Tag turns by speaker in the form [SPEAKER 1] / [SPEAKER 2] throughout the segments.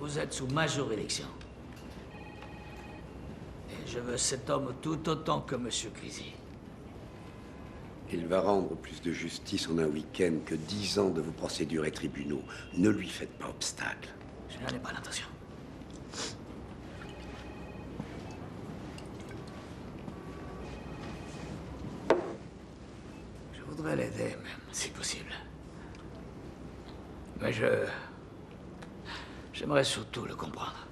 [SPEAKER 1] Vous êtes sous ma juridiction. Et je veux cet homme tout autant que Monsieur Grisi.
[SPEAKER 2] Il va rendre plus de justice en un week-end que 10 ans de vos procédures et tribunaux. Ne lui faites pas obstacle.
[SPEAKER 1] Je n'en ai pas l'intention. Je voudrais l'aider, même, si possible. Mais j'aimerais surtout le comprendre.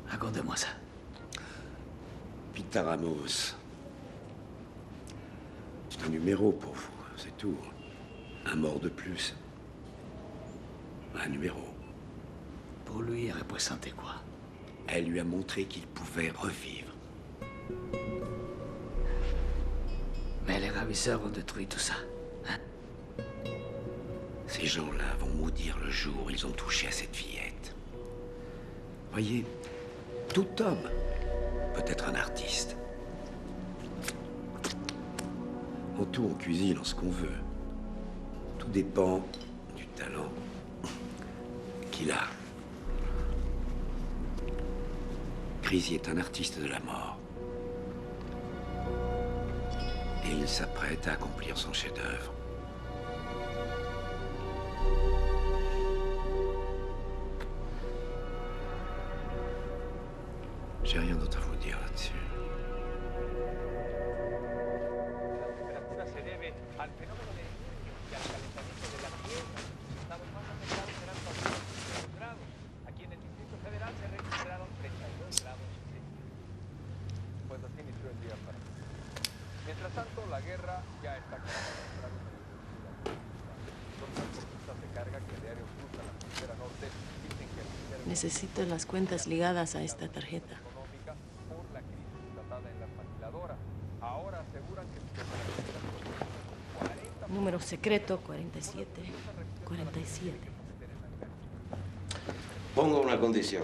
[SPEAKER 1] Racontez-moi ça.
[SPEAKER 2] Pita Ramos. C'est un numéro pour vous, c'est tout. Un mort de plus. Un numéro.
[SPEAKER 1] Pour lui, représentait quoi?
[SPEAKER 2] Elle lui a montré qu'il pouvait revivre.
[SPEAKER 1] Mais les ravisseurs ont détruit tout ça, hein?
[SPEAKER 2] Ces gens-là vont maudire le jour où ils ont touché à cette fillette. Voyez, tout homme peut être un artiste. En tout, on cuisine en ce qu'on veut. Tout dépend du talent qu'il a. Grisi est un artiste de la mort. Et il s'apprête à accomplir son chef-d'œuvre. J'ai rien d'autre à vous dire là-dessus.
[SPEAKER 3] Necesito las cuentas ligadas a esta tarjeta. Número secreto 4747.
[SPEAKER 4] Pongo una condición.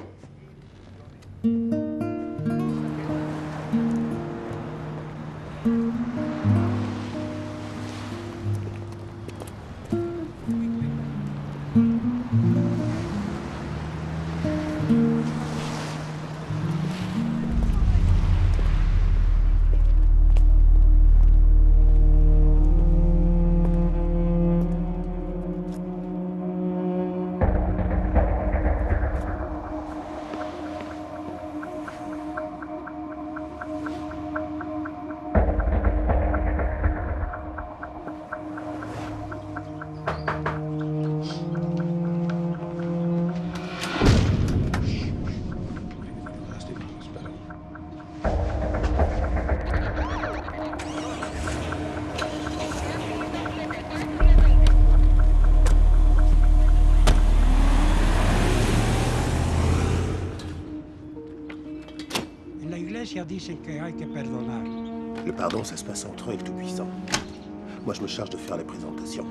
[SPEAKER 5] Dicen que hay que perdonar.
[SPEAKER 6] Le pardon, ça se passe entre eux et le Tout-Puissant. Moi, je me charge de faire les présentations.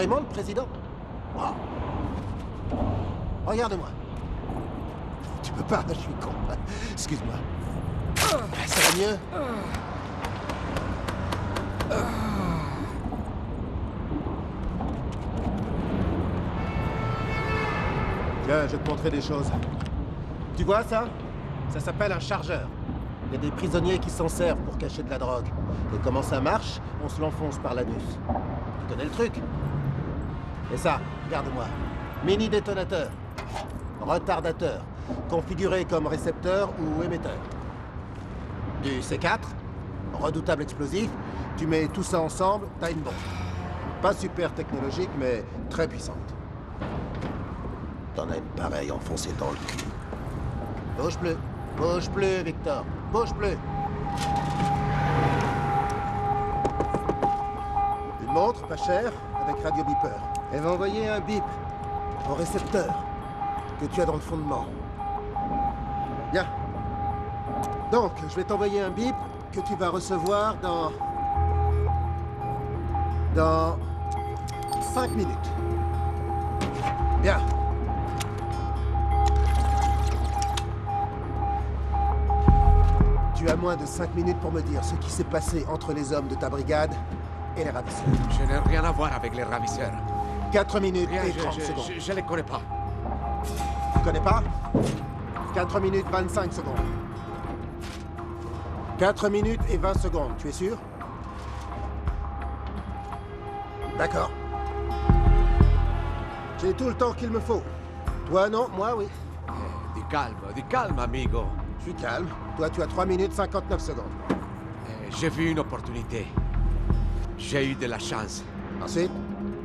[SPEAKER 6] vraiment le président? Wow. Regarde-moi. Tu peux pas, je suis con. Excuse-moi. Ça va mieux? Tiens, je vais te montrer des choses. Tu vois ça? Ça s'appelle un chargeur. Il y a des prisonniers qui s'en servent pour cacher de la drogue. Et comment ça marche? On se l'enfonce par l'anus. Tu connais le truc? Et ça, regarde-moi. Mini détonateur. Retardateur. Configuré comme récepteur ou émetteur. Du C4. Redoutable explosif. Tu mets tout ça ensemble, t'as une bombe. Pas super technologique, mais très puissante. T'en as une pareille enfoncée dans le cul. Bouge plus. Bouge plus, Victor. Bouge plus. Une montre, pas chère, avec radio beeper. Elle va envoyer un bip au récepteur que tu as dans le fondement. Bien. Donc, je vais t'envoyer un bip que tu vas recevoir dans 5 minutes. Bien. Tu as moins de 5 minutes pour me dire ce qui s'est passé entre les hommes de ta brigade et les ravisseurs.
[SPEAKER 2] Je n'ai rien à voir avec les ravisseurs.
[SPEAKER 6] 4 minutes
[SPEAKER 2] Rien,
[SPEAKER 6] et 30 secondes.
[SPEAKER 2] je les connais pas.
[SPEAKER 6] Tu connais pas? 4 minutes 25 secondes. 4 minutes et 20 secondes, tu es sûr? D'accord. J'ai tout le temps qu'il me faut. Toi, non, moi, oui.
[SPEAKER 2] Du calme, amigo.
[SPEAKER 6] Je suis calme. Toi, tu as 3 minutes 59 secondes.
[SPEAKER 2] J'ai vu une opportunité. J'ai eu de la chance.
[SPEAKER 6] Ensuite?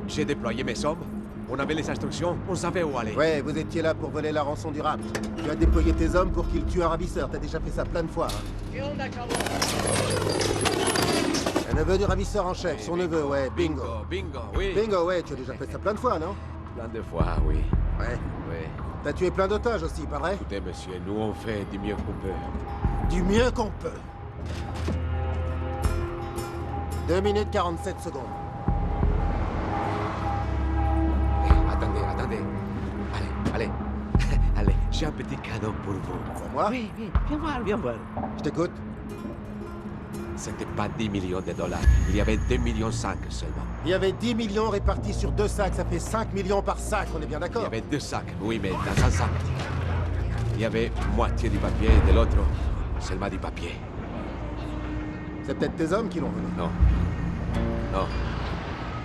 [SPEAKER 2] J'ai déployé mes hommes. On avait les instructions, on savait où aller.
[SPEAKER 6] Ouais, vous étiez là pour voler la rançon du rapt. Tu as déployé tes hommes pour qu'ils tuent un ravisseur. T'as déjà fait ça plein de fois, hein. Un neveu du ravisseur en chef, son neveu, ouais, bingo.
[SPEAKER 2] Bingo, oui.
[SPEAKER 6] Bingo, ouais, tu as déjà fait ça plein de fois, non?
[SPEAKER 2] Plein de fois, oui.
[SPEAKER 6] Ouais.
[SPEAKER 2] Oui.
[SPEAKER 6] T'as tué plein d'otages aussi, pas vrai?
[SPEAKER 2] Écoutez, monsieur, nous on fait du mieux qu'on peut.
[SPEAKER 6] Du mieux qu'on peut. 2 minutes 47 secondes.
[SPEAKER 2] Attendez. Allez. Allez, j'ai un petit cadeau pour vous.
[SPEAKER 6] Pour moi?
[SPEAKER 2] Oui, viens voir.
[SPEAKER 6] Je t'écoute.
[SPEAKER 2] C'était pas 10 millions de dollars. Il y avait 2,5 millions seulement.
[SPEAKER 6] Il y avait 10 millions répartis sur 2 sacs. Ça fait 5 millions par sac, on est bien
[SPEAKER 2] Il y
[SPEAKER 6] d'accord?
[SPEAKER 2] avait 2 sacs, oui, mais dans un sac. Il y avait moitié du papier et de l'autre, seulement du papier.
[SPEAKER 6] C'est peut-être tes hommes qui l'ont volé.
[SPEAKER 2] Non.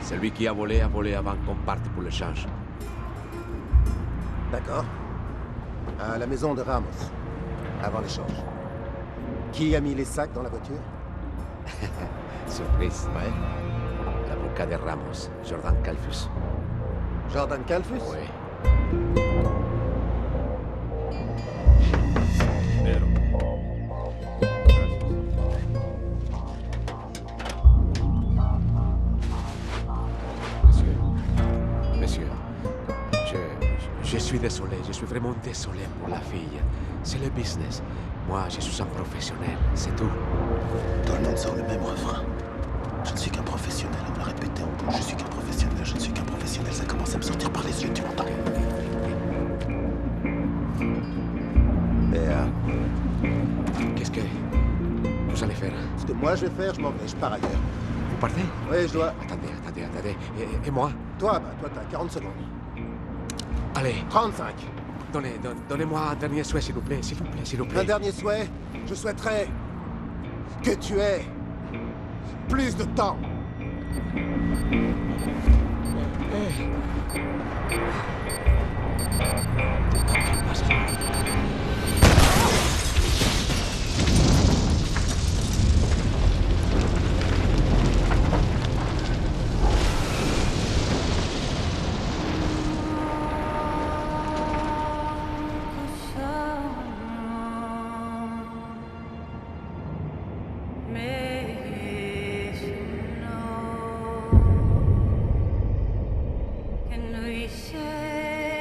[SPEAKER 2] Celui qui a volé avant qu'on parte pour le change.
[SPEAKER 6] D'accord. À la maison de Ramos, avant l'échange. Qui a mis les sacs dans la voiture?
[SPEAKER 2] Surprise.
[SPEAKER 6] Ouais.
[SPEAKER 2] L'avocat de Ramos, Jordan Calfus.
[SPEAKER 6] Jordan Calfus?
[SPEAKER 2] Oui. Monsieur, je suis désolé, je suis vraiment désolé pour la fille. C'est le business. Moi, je suis un professionnel, c'est tout.
[SPEAKER 6] Tout le monde sort le même refrain. Je ne suis qu'un professionnel, on me l'a répété en bouche. Je suis qu'un professionnel, je ne suis qu'un professionnel. Ça commence à me sortir par les yeux, tu m'entends? Et
[SPEAKER 2] Qu'est-ce que vous allez faire?
[SPEAKER 6] ce que moi je vais faire, je m'en vais, je pars ailleurs.
[SPEAKER 2] Vous partez?
[SPEAKER 6] Oui, je dois...
[SPEAKER 2] Attendez. Et moi?
[SPEAKER 6] Toi, t'as 40 secondes.
[SPEAKER 2] Allez,
[SPEAKER 6] 35.
[SPEAKER 2] donnez-moi un dernier souhait, s'il vous plaît.
[SPEAKER 6] Un dernier souhait, je souhaiterais que tu aies plus de temps.
[SPEAKER 4] Can we say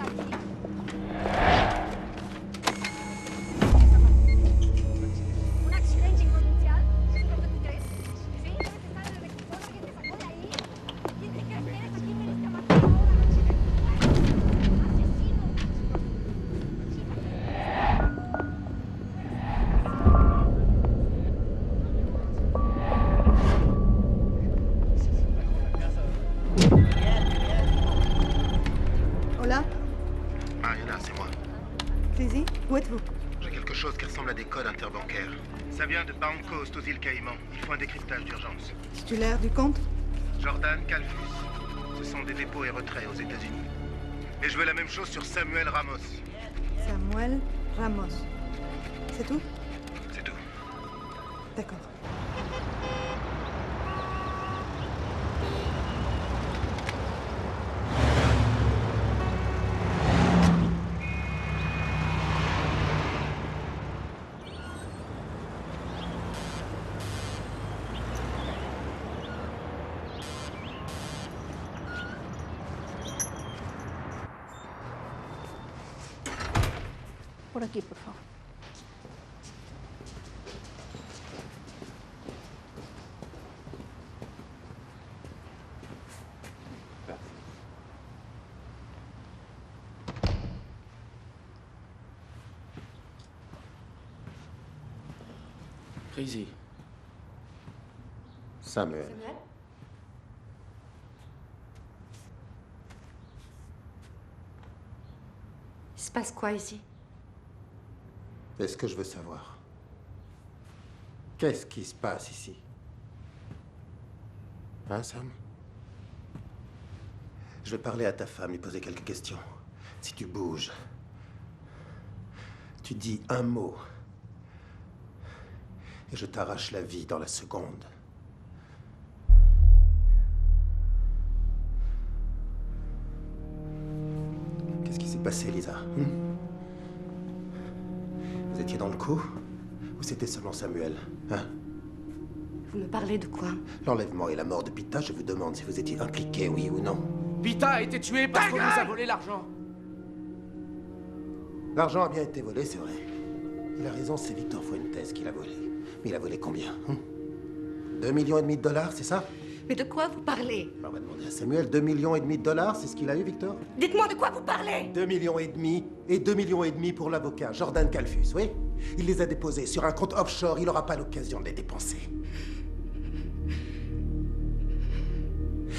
[SPEAKER 4] aquí? ¿Un accidente provincial? ¿Es lo que tú crees? Sí, debes estar en el equipo, alguien te sacó de ahí. ¿Quién te crees que eres? ¿A quién veniste a matar ahora? ¡Asesino!
[SPEAKER 7] Hola,
[SPEAKER 6] Mariana, c'est moi.
[SPEAKER 7] Crazy, où êtes-vous?
[SPEAKER 6] J'ai quelque chose qui ressemble à des codes interbancaires. Ça vient de Bound Coast aux îles Caïmans. Il faut un décryptage d'urgence.
[SPEAKER 7] Titulaire du compte?
[SPEAKER 6] Jordan Calfus. Ce sont des dépôts et retraits aux États-Unis. Et je veux la même chose sur Samuel Ramos.
[SPEAKER 7] Samuel Ramos. C'est tout?
[SPEAKER 6] C'est tout.
[SPEAKER 7] D'accord.
[SPEAKER 3] Por aquí, por favor.
[SPEAKER 1] Crazy.
[SPEAKER 6] Samuel.
[SPEAKER 4] Il se passe quoi ici?
[SPEAKER 6] C'est ce que je veux savoir. Qu'est-ce qui se passe ici? Hein, Sam? Je vais parler à ta femme, lui poser quelques questions. Si tu bouges, tu dis un mot, et je t'arrache la vie dans la seconde. Qu'est-ce qui s'est passé, Lisa? Vous étiez dans le coup? Ou c'était seulement Samuel? Hein?
[SPEAKER 4] Vous me parlez de quoi?
[SPEAKER 6] L'enlèvement et la mort de Pita, je vous demande si vous étiez impliqué, oui ou non.
[SPEAKER 1] Pita a été tué parce qu'on nous a volé l'argent.
[SPEAKER 6] L'argent a bien été volé, c'est vrai. Il a raison, c'est Victor Fuentes qui l'a volé. Mais il a volé combien? 2,5 millions de dollars, c'est ça?
[SPEAKER 4] Mais de quoi vous parlez?
[SPEAKER 6] On va demander à Samuel. 2,5 millions de dollars, c'est ce qu'il a eu, Victor?
[SPEAKER 4] Dites-moi de quoi vous parlez?
[SPEAKER 6] 2,5 millions et 2,5 millions pour l'avocat, Jordan Calfus, oui? Il les a déposés sur un compte offshore, il n'aura pas l'occasion de les dépenser.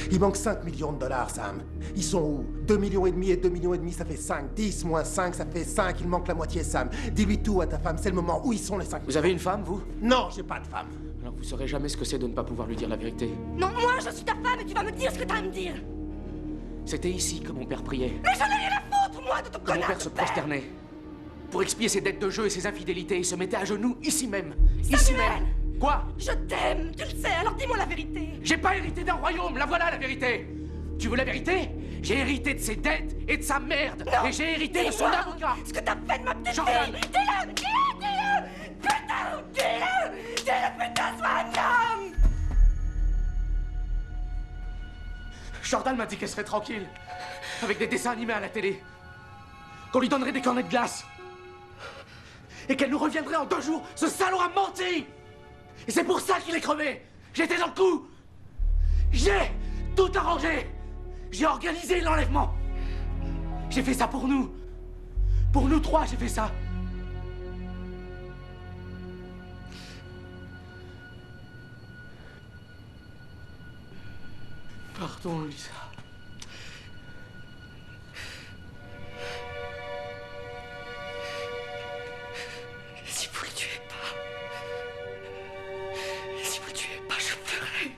[SPEAKER 6] Il manque 5 millions de dollars, Sam. Ils sont où? 2,5 millions et 2,5 millions, ça fait 5. 10 moins 5, ça fait 5. Il manque la moitié, Sam. Dis-lui tout à ta femme, c'est le moment. Où ils sont les 5?
[SPEAKER 1] Vous avez une femme, vous?
[SPEAKER 6] Non, j'ai pas de femme.
[SPEAKER 1] Alors vous saurez jamais ce que c'est de ne pas pouvoir lui dire la vérité.
[SPEAKER 4] Non, moi je suis ta femme et tu vas me dire ce que t'as à me dire.
[SPEAKER 1] C'était ici que mon père priait.
[SPEAKER 4] Mais j'en ai rien à foutre, moi, de ton
[SPEAKER 1] Que mon
[SPEAKER 4] connard
[SPEAKER 1] père
[SPEAKER 4] de
[SPEAKER 1] se
[SPEAKER 4] père.
[SPEAKER 1] prosternait. Pour expier ses dettes de jeu et ses infidélités, il se mettait à genoux ici même.
[SPEAKER 4] Samuel!
[SPEAKER 1] Ici même. Quoi?
[SPEAKER 4] Je t'aime, tu le sais, alors dis-moi la vérité.
[SPEAKER 1] J'ai pas hérité d'un royaume, la voilà la vérité. Tu veux la vérité? J'ai hérité de ses dettes et de sa merde.
[SPEAKER 4] Non,
[SPEAKER 1] Et j'ai hérité de son
[SPEAKER 4] dis-moi
[SPEAKER 1] avocat.
[SPEAKER 4] ce que t'as fait de ma petite
[SPEAKER 1] Jordan.
[SPEAKER 4] fille. Dis-le, dis-le, dis-le. Putain, dis-le. Dis-le, putain, sois un homme.
[SPEAKER 1] Jordan m'a dit qu'elle serait tranquille. Avec des dessins animés à la télé. Qu'on lui donnerait des cornets de glace. Et qu'elle nous reviendrait en 2 jours. Ce salaud a menti. Et c'est pour ça qu'il est crevé. J'étais dans le coup. J'ai tout arrangé. J'ai organisé l'enlèvement. J'ai fait ça pour nous. Pour nous 3, j'ai fait ça. Pardon, Lisa.
[SPEAKER 4] Si vous le tuez pas. Si vous le tuez pas, je ferai.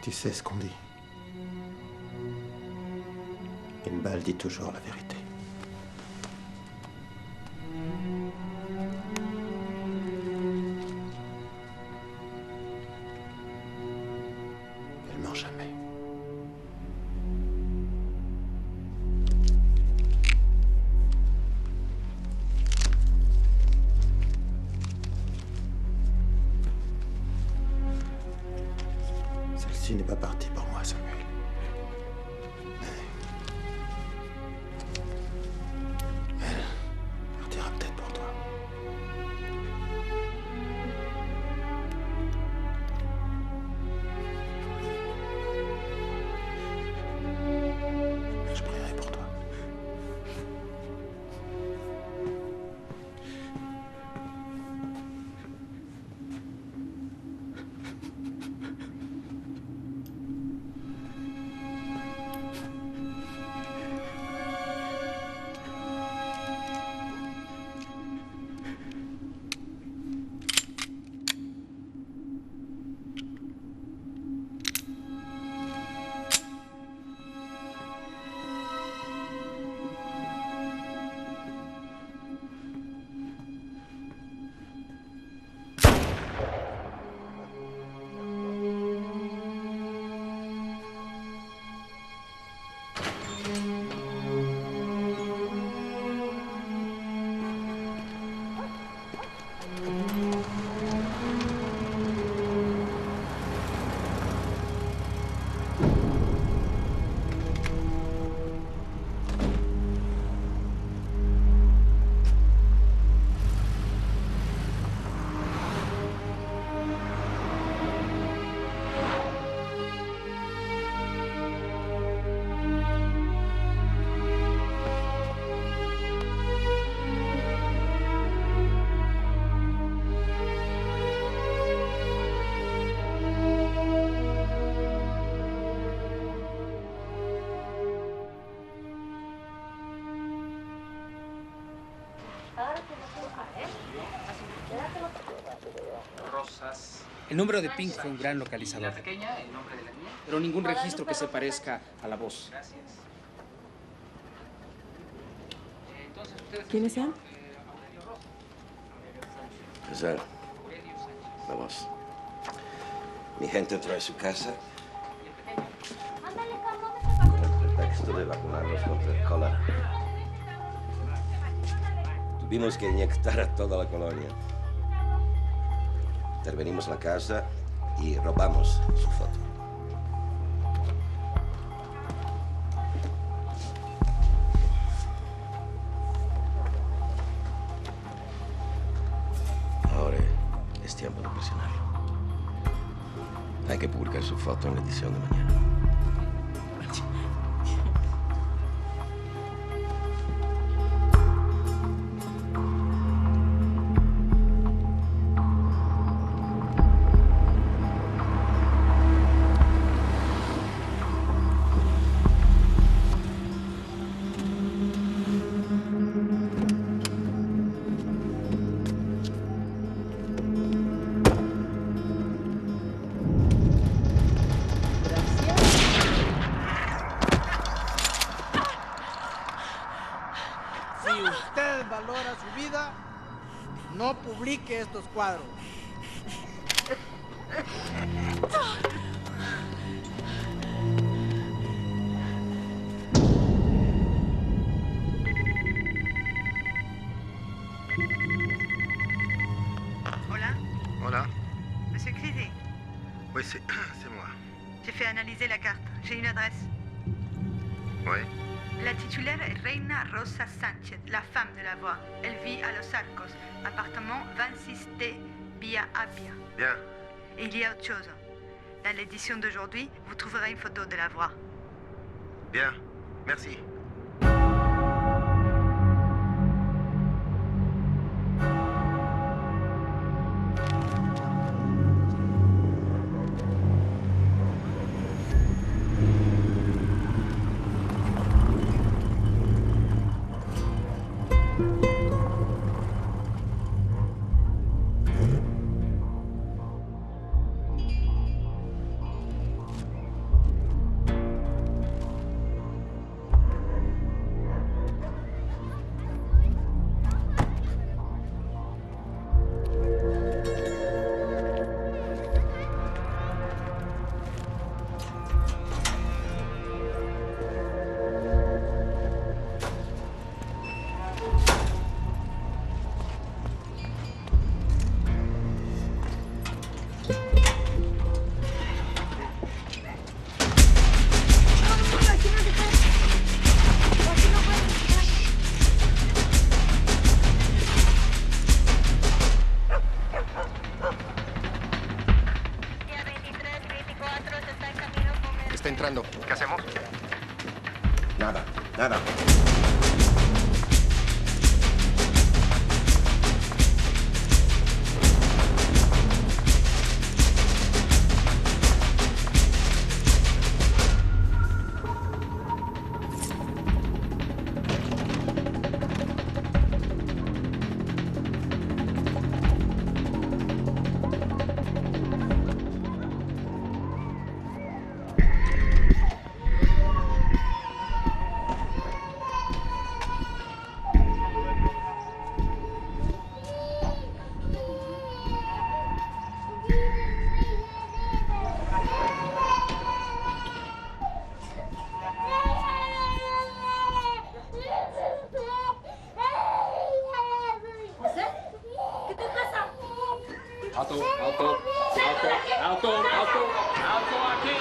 [SPEAKER 6] Tu sais ce qu'on dit. Une balle dit toujours la vérité. n'est pas partie pour moi, Samuel. Mais elle partira peut-être pour toi. Je prierai pour toi.
[SPEAKER 8] El número de Pink fue un gran localizador, pero ningún registro que se parezca a la voz.
[SPEAKER 9] ¿Quiénes sean?
[SPEAKER 2] César, vamos. Mi gente entró en su casa con el pretexto de vacunarlos contra el cólera. Tuvimos que inyectar a toda la colonia. Intervenimos la casa y robamos su foto. Ahora es tiempo de presionarlo. Hay que publicar su foto en la edición de mañana.
[SPEAKER 10] Valora su vida, no publique estos cuadros.
[SPEAKER 11] Hola.
[SPEAKER 6] Hola.
[SPEAKER 11] Monsieur Crisy,
[SPEAKER 6] Oui, c'est moi.
[SPEAKER 11] j'ai fait analyser la carte. J'ai une adresse.
[SPEAKER 6] Oui.
[SPEAKER 11] La titulaire est Reina Rosa Sánchez, la femme de la voix. Elle vit à Los Arcos, appartement 26D, Via Appia.
[SPEAKER 6] Bien.
[SPEAKER 11] Et il y a autre chose. Dans l'édition d'aujourd'hui, vous trouverez une photo de la voix.
[SPEAKER 6] Bien. Merci. entrando.
[SPEAKER 9] ¿Qué hacemos?
[SPEAKER 6] Nada, nada.
[SPEAKER 4] José, ¿qué te pasa?
[SPEAKER 8] Alto, alto, alto, alto, alto, alto aquí.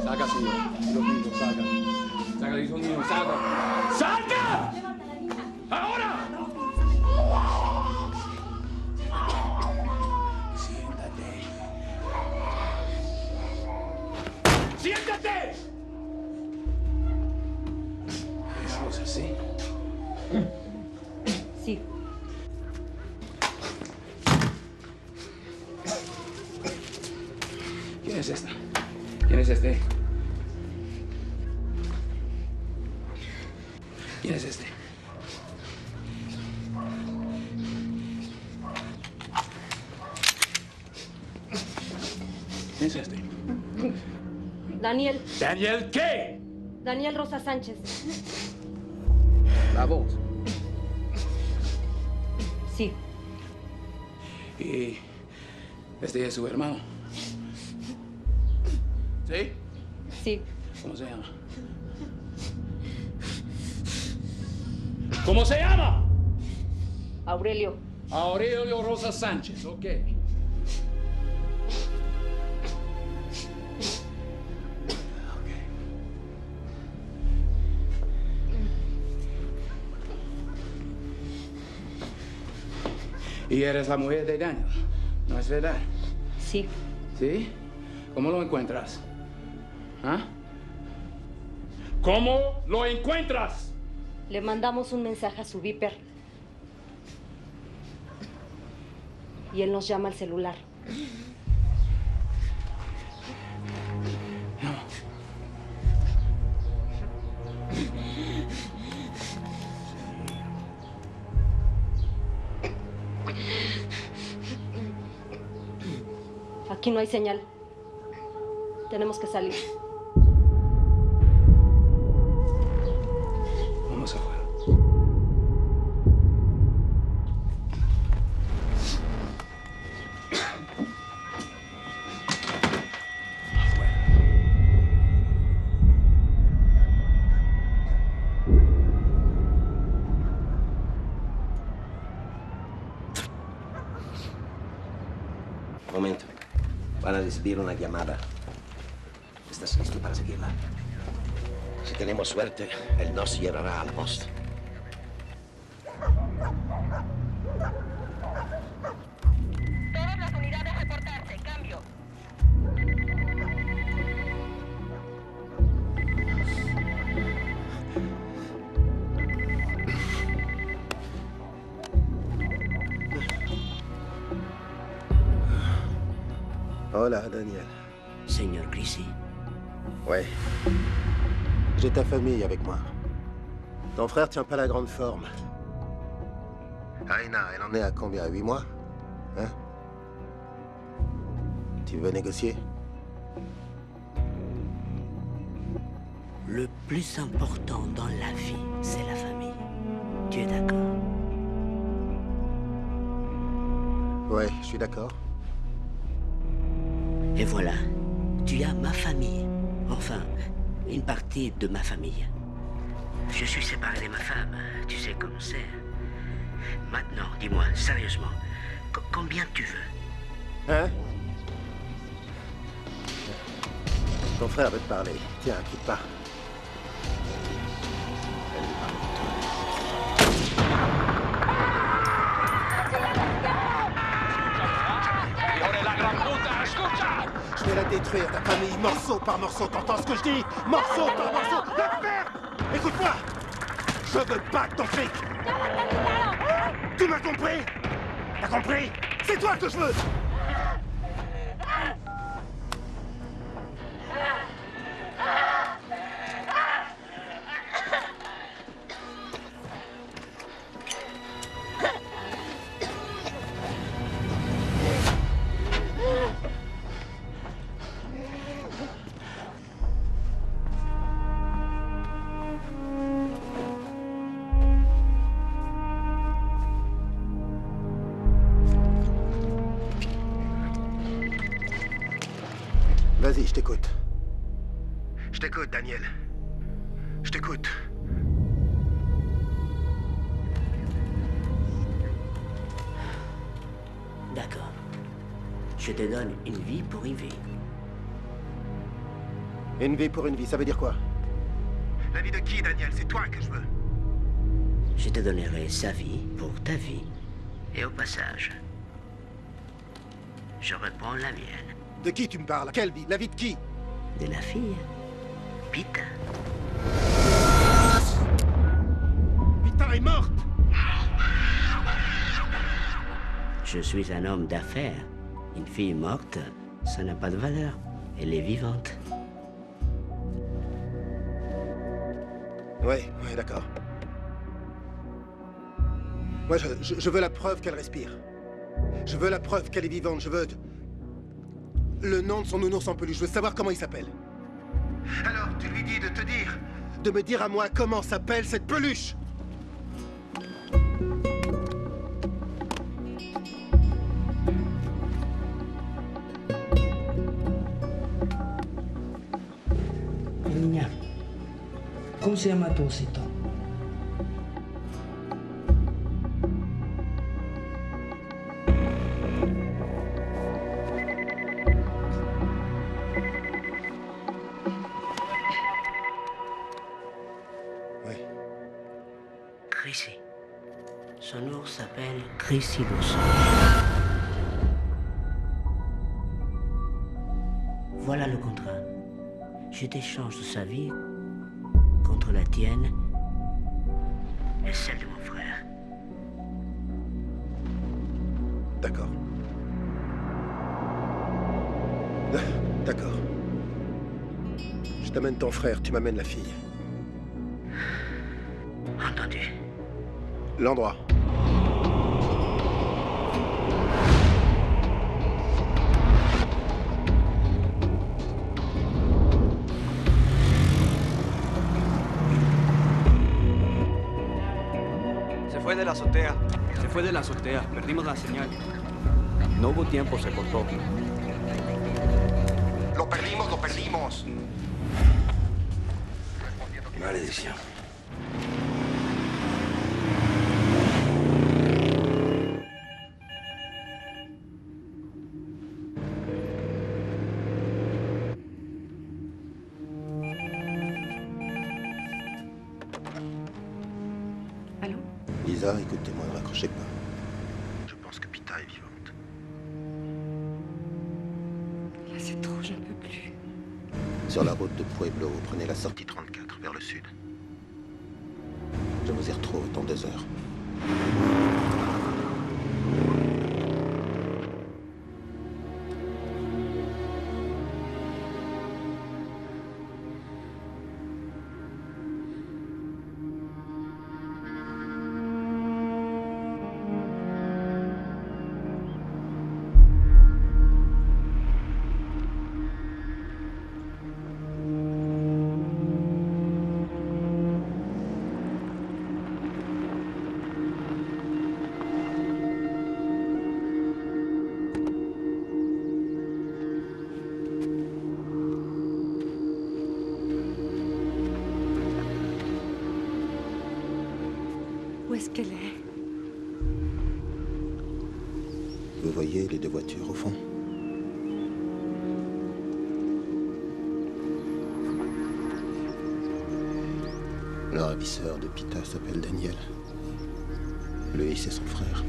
[SPEAKER 8] Saca, señor. Los niños, saca. Saca, hijo mío, saca. ¡Salga! ¡Ahora! Siéntate. ¡Siéntate! ¿Es así?
[SPEAKER 3] Sí.
[SPEAKER 8] ¿Quién es esta? ¿Quién es este? ¿Quién es este? ¿Quién es este?
[SPEAKER 3] Daniel.
[SPEAKER 8] ¿Daniel qué?
[SPEAKER 3] Daniel Rosa Sánchez.
[SPEAKER 8] La voz.
[SPEAKER 3] Sí.
[SPEAKER 8] Y este es su hermano. ¿Sí?
[SPEAKER 3] Sí.
[SPEAKER 8] ¿Cómo se llama? ¿Cómo se llama?
[SPEAKER 3] Aurelio.
[SPEAKER 8] Aurelio Rosa Sánchez, ok. Y eres la mujer de Daniel, ¿no es verdad?
[SPEAKER 3] Sí.
[SPEAKER 8] ¿Sí? ¿Cómo lo encuentras? ¿Ah? ¿Cómo lo encuentras?
[SPEAKER 3] Le mandamos un mensaje a su viper. Y él nos llama al celular.
[SPEAKER 8] No.
[SPEAKER 3] Aquí no hay señal. Tenemos que salir.
[SPEAKER 8] Vamos afuera.
[SPEAKER 2] Momento. Van a recibir una llamada. ¿Estás listo para seguirla? Si tenemos suerte, él nos llevará a la posta.
[SPEAKER 4] Todas las unidades reportarse. Cambio.
[SPEAKER 6] Hola, Daniel.
[SPEAKER 2] Señor Grisi.
[SPEAKER 6] Ouais. J'ai ta famille avec moi. Ton frère tient pas la grande forme. Aina, elle en est à combien? À 8 mois? Hein? Tu veux négocier?
[SPEAKER 9] Le plus important dans la vie, c'est la famille. Tu es d'accord?
[SPEAKER 6] Ouais, je suis d'accord.
[SPEAKER 9] Et voilà, tu as ma famille. Enfin, une partie de ma famille. Je suis séparé de ma femme, tu sais comme c'est. Maintenant, dis-moi, sérieusement, combien tu veux?
[SPEAKER 6] Hein? Ton frère veut te parler. Tiens, quitte pas. Je vais la détruire, ta famille, morceau par morceau. T'entends ce que je dis? Morceau par morceau. La merde! Écoute-moi! Je veux pas ton fric! Tu m'as compris? T'as compris? C'est toi que je veux! Vas-y, je t'écoute. Je t'écoute, Daniel. Je t'écoute.
[SPEAKER 9] D'accord. Je te donne une vie pour une vie.
[SPEAKER 6] Une vie pour une vie, ça veut dire quoi? La vie de qui, Daniel? C'est toi que je veux.
[SPEAKER 9] Je te donnerai sa vie pour ta vie. Et au passage, je reprends la mienne.
[SPEAKER 6] De qui tu me parles? Quelle vie? La vie de qui?
[SPEAKER 9] De la fille. Pita.
[SPEAKER 6] Pita est morte!
[SPEAKER 9] Je suis un homme d'affaires. Une fille morte, ça n'a pas de valeur. Elle est vivante.
[SPEAKER 6] Ouais, d'accord. Moi, je veux la preuve qu'elle respire. Je veux la preuve qu'elle est vivante. Je veux le nom de son nounours en peluche. Je veux savoir comment il s'appelle. Alors, tu lui dis de te dire... De me dire à moi comment s'appelle cette peluche.
[SPEAKER 12] Niña, ¿cómo se llama tu osito?
[SPEAKER 9] Chrissy. Son ours s'appelle Chrissy l'ours. Voilà le contrat. Je t'échange sa vie contre la tienne et celle de mon frère.
[SPEAKER 6] D'accord. D'accord. Je t'amène ton frère, tu m'amènes la fille.
[SPEAKER 9] Entendu.
[SPEAKER 6] L'endroit.
[SPEAKER 13] Se fue de la azotea. Se fue de la azotea. Perdimos la señal. No hubo tiempo, se cortó.
[SPEAKER 14] Lo perdimos, lo perdimos.
[SPEAKER 2] Maledición.
[SPEAKER 7] Allô?
[SPEAKER 6] Lisa, écoutez-moi, ne raccrochez pas. Je pense que Pita est vivante.
[SPEAKER 7] Là, c'est trop, j'en peux plus.
[SPEAKER 6] Sur la route de Pueblo, prenez la sortie 34 vers le sud. Je vous y retrouve dans 2 heures.
[SPEAKER 7] Où est-ce qu'elle est?
[SPEAKER 6] Vous voyez les deux voitures au fond? Le ravisseur de Pita s'appelle Daniel. Lui, c'est son frère.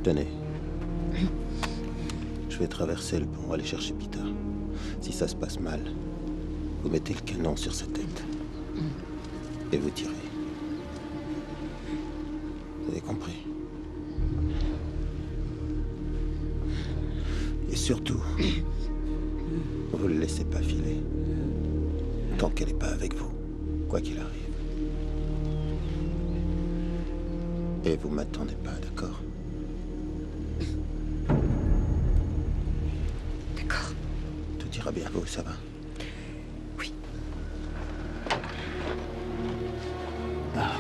[SPEAKER 6] Tenez. Je vais traverser le pont, aller chercher Pita. Si ça se passe mal, vous mettez le canon sur sa tête. Et vous tirez. Vous avez compris? Et surtout, vous ne le laissez pas filer. Tant qu'elle n'est pas avec vous, quoi qu'il arrive. Et vous m'attendez pas, d'accord?
[SPEAKER 7] D'accord.
[SPEAKER 6] Tout ira bien, vous, ça va?
[SPEAKER 7] Oui.
[SPEAKER 6] Ah.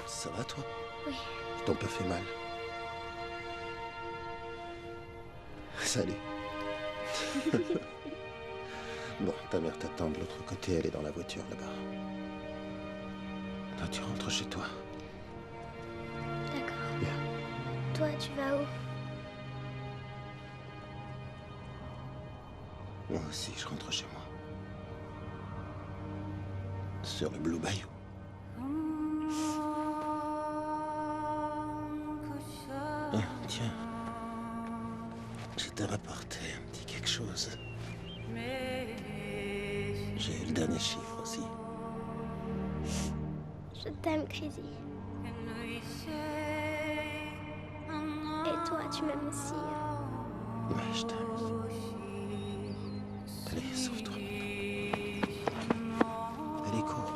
[SPEAKER 6] Ça va, toi?
[SPEAKER 15] Oui.
[SPEAKER 6] Ils t'ont pas fait mal? Salut. Bon, ta mère t'attend de l'autre côté, elle est dans la voiture là-bas. Toi, tu rentres chez toi.
[SPEAKER 15] D'accord.
[SPEAKER 6] Bien.
[SPEAKER 15] Toi, tu vas où?
[SPEAKER 6] Moi aussi, je rentre chez moi. Sur le Blue Bayou. Ah, tiens. Je t'ai rapporté un petit quelque chose. J'ai eu le dernier chiffre aussi.
[SPEAKER 15] Je t'aime, Crazy. Et toi, tu m'aimes aussi.
[SPEAKER 6] Ouais, je t'aime. Allez, sauve-toi. Allez, cours.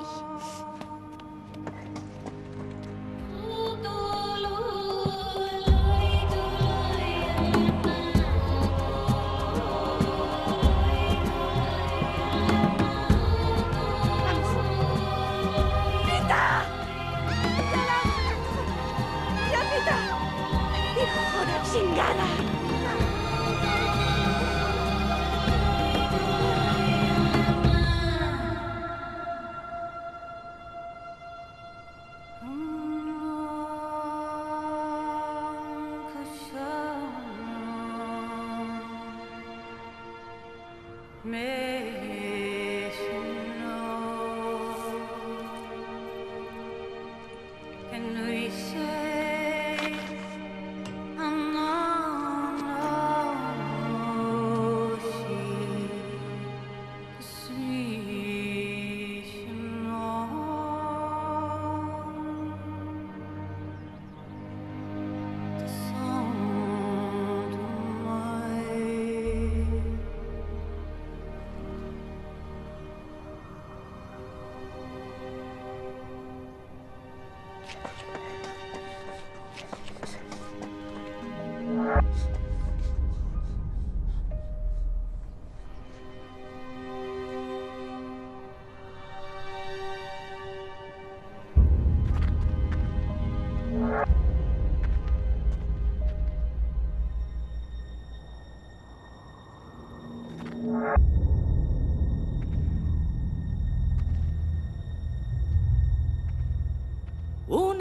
[SPEAKER 11] Sweet.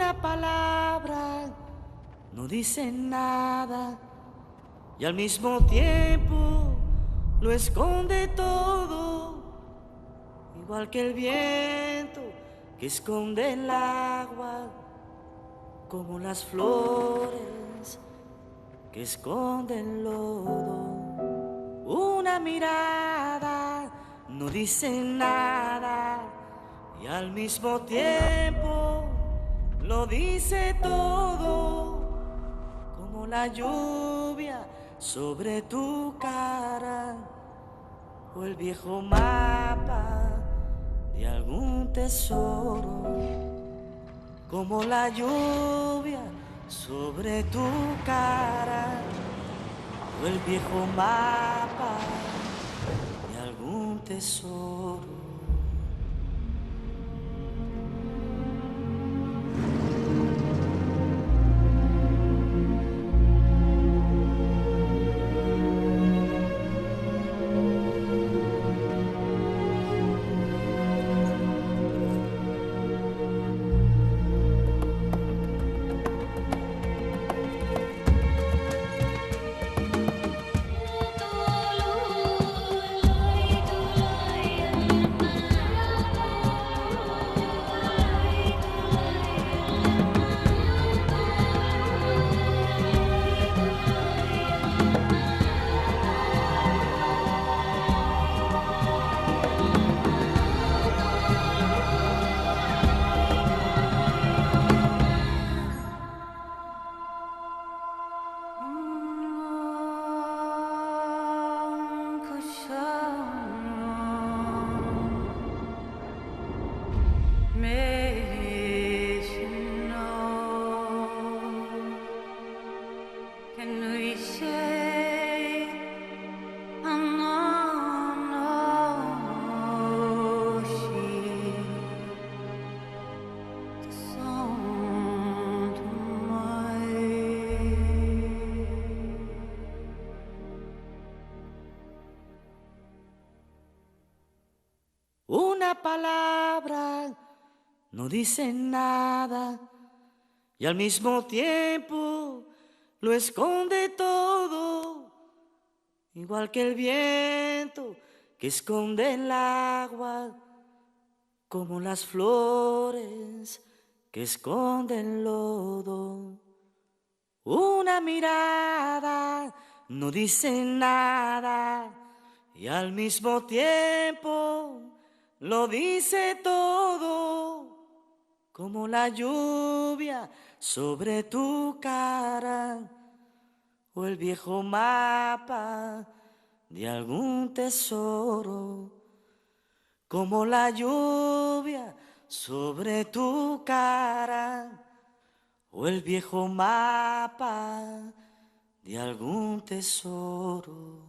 [SPEAKER 12] Una palabra no dice nada y al mismo tiempo lo esconde todo, igual que el viento que esconde el agua, como las flores que esconden el lodo. Una mirada no dice nada y al mismo tiempo lo dice todo, como la lluvia sobre tu cara o el viejo mapa de algún tesoro, como la lluvia sobre tu cara o el viejo mapa de algún tesoro. Una palabra no dice nada y al mismo tiempo lo esconde todo, igual que el viento que esconde el agua, como las flores que esconden el lodo. Una mirada no dice nada y al mismo tiempo lo dice todo, como la lluvia sobre tu cara o el viejo mapa de algún tesoro, como la lluvia sobre tu cara o el viejo mapa de algún tesoro.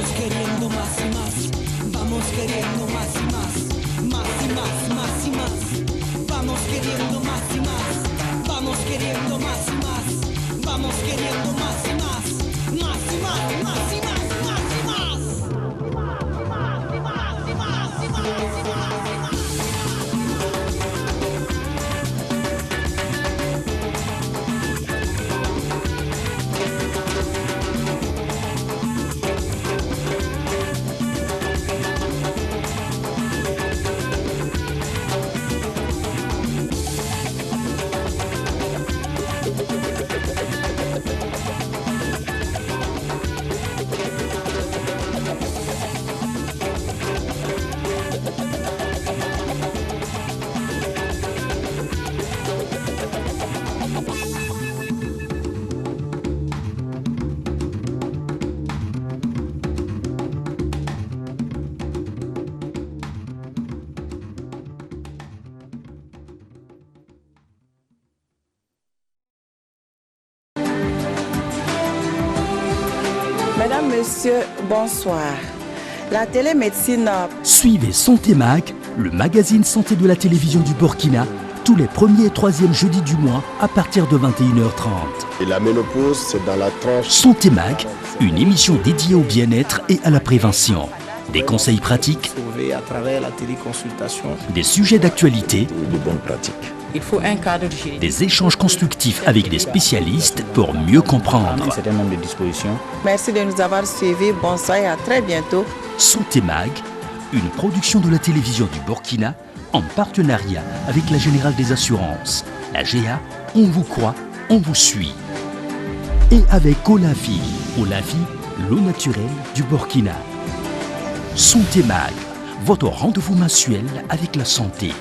[SPEAKER 12] Vamos queriendo más y más. Vamos queriendo más y más. Más y más, más y más. Vamos queriendo más y más. Vamos queriendo más y más. Vamos queriendo más y más. Más y más, más y más, más y más.
[SPEAKER 16] Mesdames, Messieurs, bonsoir. La télémédecine...
[SPEAKER 17] Suivez Santé Mag, le magazine santé de la télévision du Burkina, tous les premiers et troisièmes jeudis du mois à partir de 21h30.
[SPEAKER 6] Et la ménopause, c'est dans la tranche...
[SPEAKER 17] Santé Mag, une émission dédiée au bien-être et à la prévention. Des conseils pratiques,
[SPEAKER 10] à travers la téléconsultation,
[SPEAKER 17] des sujets d'actualité,
[SPEAKER 6] de bonnes pratiques.
[SPEAKER 16] Il faut un cadre juridique.
[SPEAKER 17] Des échanges constructifs avec des spécialistes pour mieux comprendre.
[SPEAKER 10] un certain nombre de dispositions.
[SPEAKER 16] Merci de nous avoir suivis. Bonsoir et à très bientôt.
[SPEAKER 17] Santé Mag, une production de la télévision du Burkina en partenariat avec la Générale des Assurances. La GA, on vous croit, on vous suit. Et avec Olavi, l'eau naturelle du Burkina. Santé Mag, votre rendez-vous mensuel avec la santé.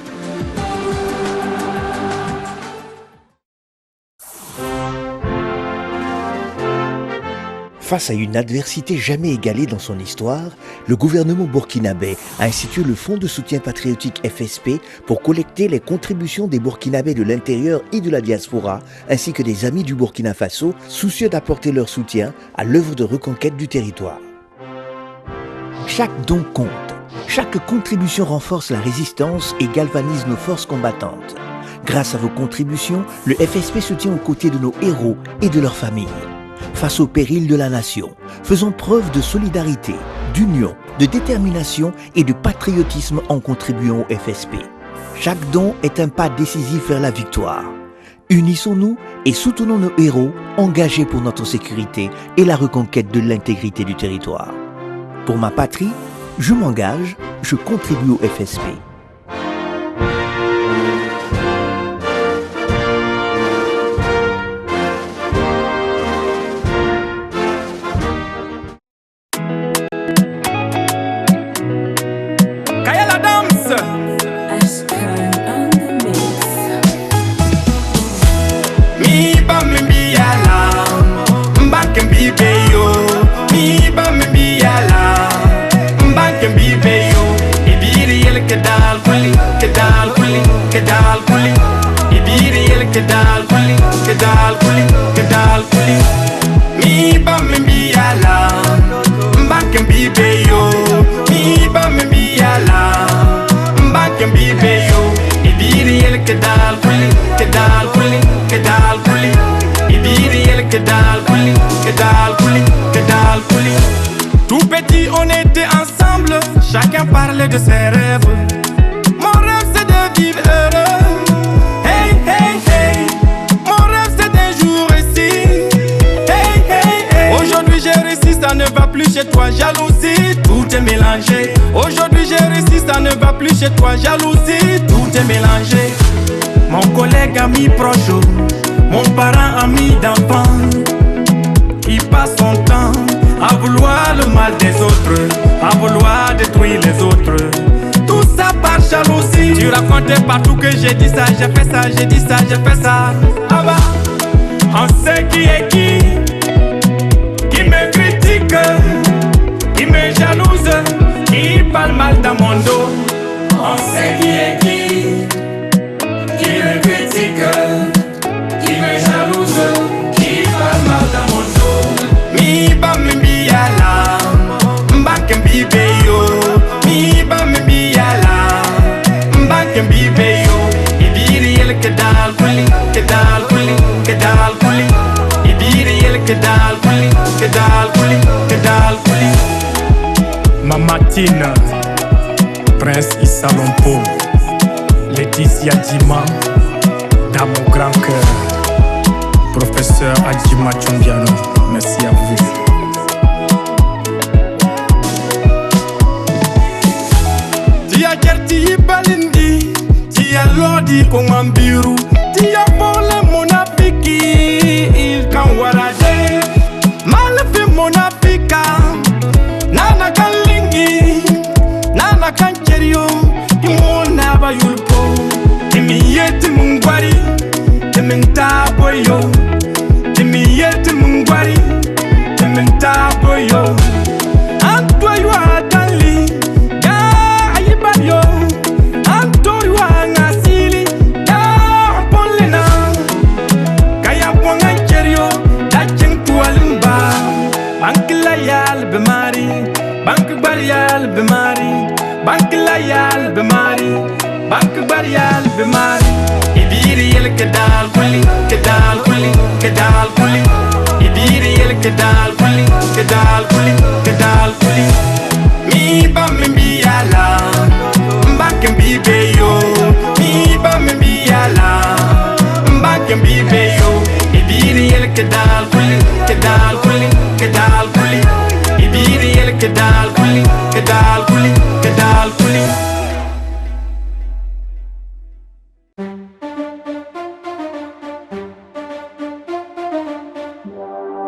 [SPEAKER 18] Face à une adversité jamais égalée dans son histoire, le gouvernement burkinabé a institué le Fonds de soutien patriotique FSP pour collecter les contributions des Burkinabés de l'intérieur et de la diaspora, ainsi que des amis du Burkina Faso, soucieux d'apporter leur soutien à l'œuvre de reconquête du territoire. Chaque don compte. Chaque contribution renforce la résistance et galvanise nos forces combattantes. Grâce à vos contributions, le FSP se tient aux côtés de nos héros et de leurs familles. Face au péril de la nation, faisons preuve de solidarité, d'union, de détermination et de patriotisme en contribuant au FSP. Chaque don est un pas décisif vers la victoire. Unissons-nous et soutenons nos héros engagés pour notre sécurité et la reconquête de l'intégrité du territoire. Pour ma patrie, je m'engage, je contribue au FSP.
[SPEAKER 19] Tout petit, on était ensemble, chacun parlait de ses rêves. Mon rêve c'est de vivre heureux. Hey, hey, hey. Mon rêve c'est d'un jour ici. Hey, hey, hey. Aujourd'hui j'ai réussi, ça ne va plus chez toi. Jalousie, tout est mélangé. Aujourd'hui j'ai réussi, ça ne va plus chez toi. Jalousie, tout est mélangé. Mon collègue, ami proche, mon parent, ami d'enfant, il passe son temps à vouloir le mal des autres, à vouloir détruire les autres. Tout ça par jalousie. Tu racontais partout que j'ai dit ça, j'ai fait ça, j'ai dit ça, j'ai fait ça. Ah bah, on sait qui est qui me critique, qui me jalouse, qui parle mal dans mon dos. On sait qui est qui me critique, qui me jalouse, qui parle mal dans mon dos. Mi ba mi bi ala, Latine, Prince Issa Lompo, Laetitia Djima, dans mon grand cœur, Professeur Adjima Chombiano, merci à vous. Tia Gerti Balindi, Tia Lodi Omambiru, Tia Bole Monapiki, il kan warade, Malafi Monapika, Nana Kalingi, Nana Kancherio, Imona Bayulpo, Timiyeti Mungwari, Timenta Boyo, Timiyeti Mungwari, Timenta Boyo, Antoyo Atali, Ya Ayibayo, Antoyo Angasili, Ya Polena, Kaya Pongancherio, Dacheng Tualimba, Bankilayal Bemari, Bankbarial Bemari, Bankilayal Bemari, Bankbarial Bemari, Idiri el Kedal Kuli, Kedal Kuli, Kedal Kuli, Idiri el Kedal Kuli, Kedal Kuli, Kedal Kuli, Mi Bambiala, Mbakembi Beyo, Mi Bambiala, Mbakembi Beyo, Idiri el Kedal Kuli, Kedal Kuli, Kedal Kuli, Idiri el Kedal Kuli, Kedal Kuli, Kedal Kuli.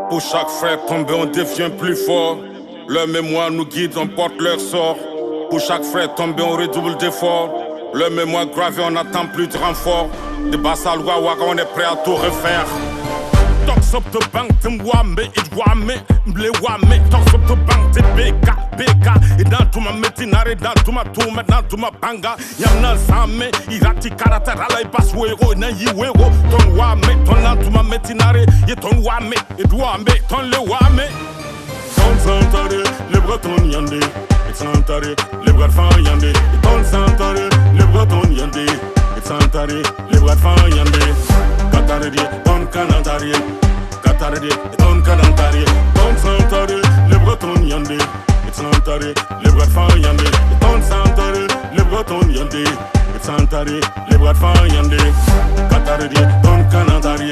[SPEAKER 20] Pour chaque frère tombé, on devient plus fort. Leur mémoire nous guide, on porte leur sort. Pour chaque frère tombé, on redouble d'efforts. Leur mémoire gravée, on n'attend plus de renfort. De Bassalwa, on est prêt à tout refaire. Tox up the bank, Tim Wame, it Wame, Ble Wame, tox up the bank, te BK, et dans tout ma métinare, dans tout ma tourme, dans tout ma banga, Yamna Same, Irati Karatarala, et Baswero, Nayiwero, ton Wame, ton dans tout ma métinare, et ton Wame, et Wame, ton le Wame. Ton Santare, le Breton Yande, et Santare, le Breton Yande, et ton Santare, le Breton Yande, et Santare, le Breton Yande. Kataradi, ton Canadari, Kataradi, ton Canadari, ton Santari, le Breton Yande, et Santari, le Breton Yande, et ton Santari, le Breton Yande, et Santari, le Breton Yande, Kataradi, ton Canadari,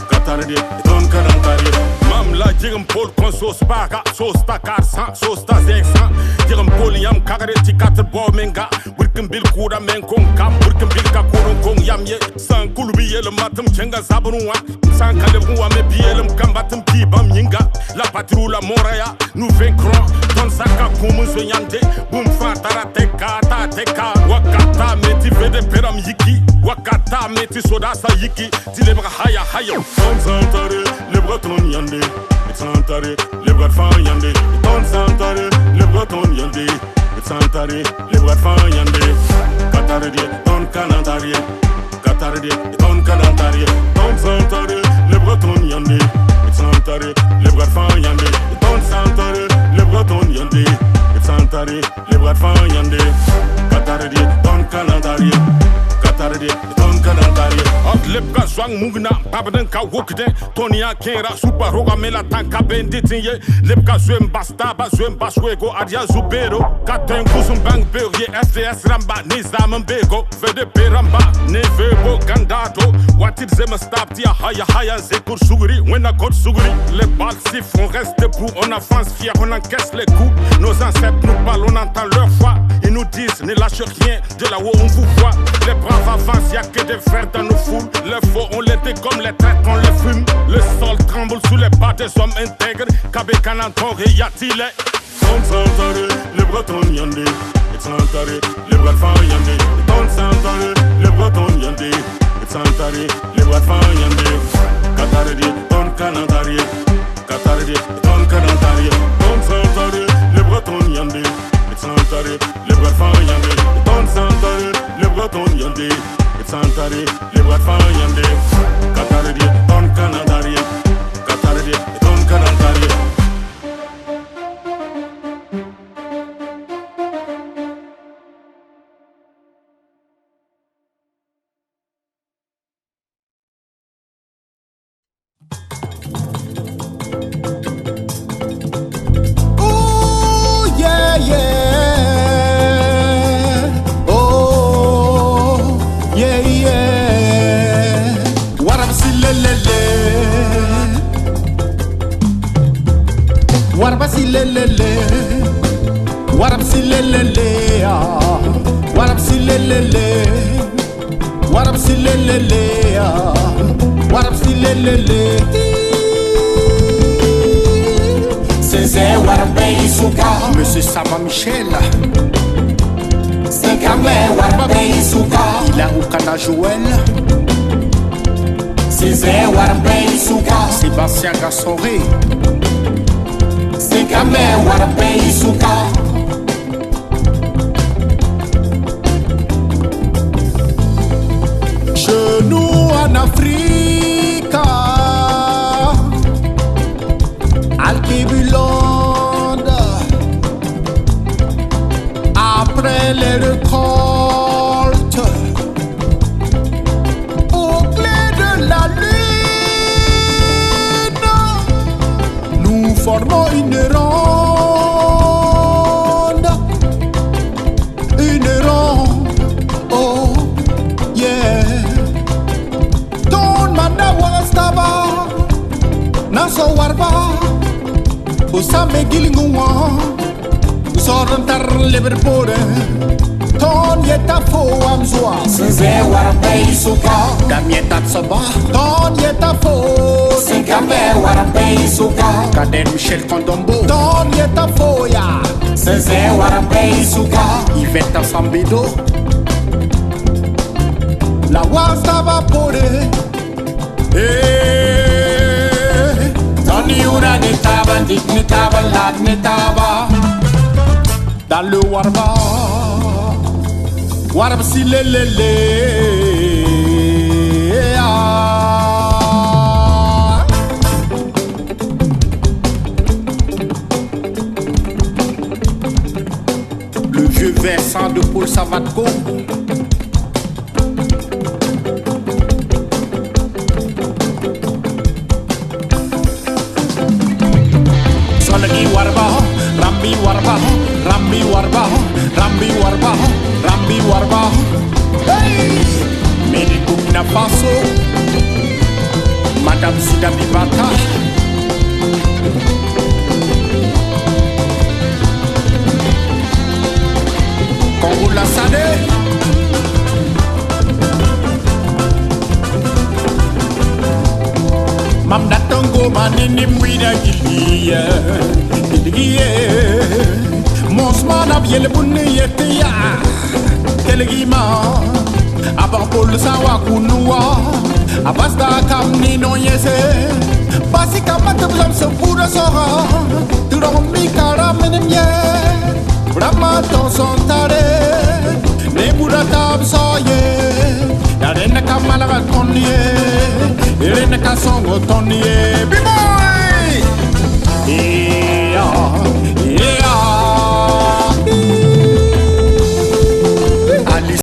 [SPEAKER 20] Kataradi, ton Canadari. Mam la jirum pol kon sos paga, sos ta 400, sos ta 500, jirum pol yam kagare ti 4 bo menga, burkin bil kuda men kon kam, burkin bil ka kurun kon yam ye, san kulubi ye le matum chenga zabunwa, san kalebwa me bielum kambatum ki bam yinga, la patrouille la moraya, nous vaincrons, ton saka kumun soyante, bum fatara teka ta teka, wakata meti vede peram yiki, wakata meti soda sa yiki, ti lebra haya haya, ton santare, le breton yande. Santare, le Breton Yande, ton Santare, le Breton Yande, Santare, le Breton Yande, Kataradi, ton Canadari, Kataradi, ton Canadari, ton Santare, le Breton Yande, Santare, le Breton Yande, ton Santare, le Breton Yande, Santare, le Breton Yande, Kataradi, ton Canadari, Kataradi, ton Canadari. Lepka zwang mugna, pabaden ka wokden, Tonia Kera, super roga mela tanka benditinye, Lepka zwem basta, zwem baswego, adia zubero, Katen kusum bang berye, SDS ramba, nizam mbego, Vede peramba, nevebo gandado, Watit zem stap tia haya, zekur sugri, wena god sugri, les balles sifflent, on reste debout, on avance fier, on encaisse les coups, nos ancêtres nous parlent, on entend leur voix, ils nous disent, ne lâche rien, de là où on vous voit, les braves avancent, y'a que des frères dans nos foules. Les faux, on les dégomme, les traites, on les fume. Le sol tremble sous les pas des hommes intègres. Kabé Kananton, Yatile. Ton Santare, le Breton Yande. Et Santare, le Breton Yande. Ton Santare, le Breton Yande. Et Santare, le Breton Yande. Kataradi, ton Canadari. Kataradi, ton Canadari. Ton Santare, le Breton Yande. Et Santare, le Breton Yande. Ton Santare, le Breton Yande. Santari, le Breton Yande, Kataradi, ton Canadari, Kataradi, ton Canadari.
[SPEAKER 19] silelele. Waraba silelele. Warab silelele. Warab silelele. Warab silelele. Warab silelele.
[SPEAKER 12] César Warbe Isuka.
[SPEAKER 19] Monsieur Sama Michel.
[SPEAKER 12] C'est Kamé Warbe Isuka.
[SPEAKER 19] Il a Oukana Joël.
[SPEAKER 12] César Warbe Isuka.
[SPEAKER 19] Sébastien Gassoré.
[SPEAKER 12] C'est Kamé Warbe Isuka.
[SPEAKER 19] Genou en Afrique. Alkibulande. Après les récoltes, au clair de la lune, nous formons une ronde, oh yeah. Ton manda wastaba, naso warba, usame gilinguwa. Sorantar Liverpool, ton yeta fo amzwa.
[SPEAKER 12] César Warbe Isuka.
[SPEAKER 19] Damien Tatsoba, ton yeta fo.
[SPEAKER 12] C'est Kamé Warbe Isuka.
[SPEAKER 19] Kader Michel Kondombo, ton yeta fo ya.
[SPEAKER 12] César Warbe Isuka.
[SPEAKER 19] Yvette Sambido, la wastaba pore.
[SPEAKER 12] Tony Ura Nitaba, Dik Nitaba, Lat Nitaba.
[SPEAKER 19] Dans le Warba, Warba silelele. Le vieux versant de Paul Savatko. Solani Warba, Rambi Warba. Rambi Warba, Rambi Warba, Rambi Warba. Hey! Medi Burkina Faso, Madame Sida Bibata. Congo Lassade. Mam datongo manini mwida giliye, giliye. Monsman aviel bunni yetia Kelegima Abapol sawa kunua Abasta kam ni no yese Basi kamata blam se pura sora Turomi kara menemye Brahma ton sontare Ne pura tab soye Yarena kamala tonye Yarena kasongo tonye Bimoy